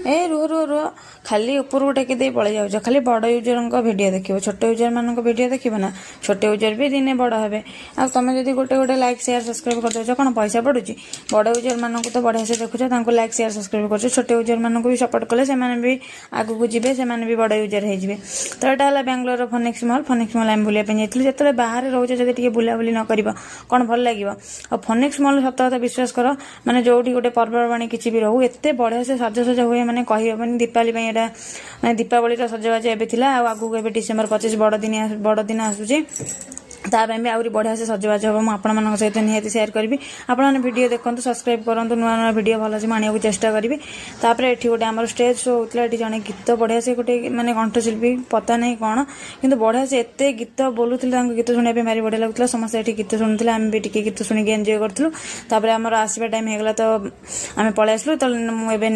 ए रुह रुह रुह खाली उपरକୁ टेकी देଇ पळै जाउछ खाली बड़ यूजरଙ୍କ वीडियो देखिबो छोट यूजर मानक वीडियो देखिबो ना छोट यूजर भी दिने बड़ हेबे आ तमे जदी गोटे गोटे लाइक शेयर सब्सक्राइब कर देछ कोन पैसा पडुची बड़ यूजर मानक तो बढ़िया से देखुछ तांको लाइक शेयर सब्सक्राइब करछ छोट यूजर मानक भी सपोर्ट कले से माने भी आगु को जिबे से माने भी बड़ यूजर हे जिबे तो एटा हला बेंगलोर रो फोनिक्स मॉल हम बुलिया पे जेतले जेतले बाहर रहउछ जदी टिके बुला बुली न करबो कोन भल लागिवो आ फोनिक्स मॉल सप्ताह विश्वास करो माने जोठी गोटे पर्ववाणी किछि भी रहू एते बढ़िया से सज सज होए माने कहि हबनी दीपावली पे एटा माने दीपावली रो सजवाज एबे थिला आ आगु एबे डिसेंबर 25 बड़ दिन आसुची तापे भी आउरी बढ़िया से सजवाज हम आपण मान सहित निहाती शेयर करी आपने वीडियो देखते सब्सक्राइब करूँ नुआ नुआ वीडियो भल से आने चेष्टा करी तापर एठी गोटे आमर स्टेज शो होता है जड़े गीत बढ़िया से गोटे माने कंठशिल्पी पता नहीं कौन किंतु बढ़िया से एत गीत बोलूले गीत शुणा भारी बढ़िया लगुला समस्त ये गीत शुणुले आम भी टी गीत शुणिक एंजॉय करूँ आमर आसवा टाइम होगा तो आम पलि आसलु तो मुझे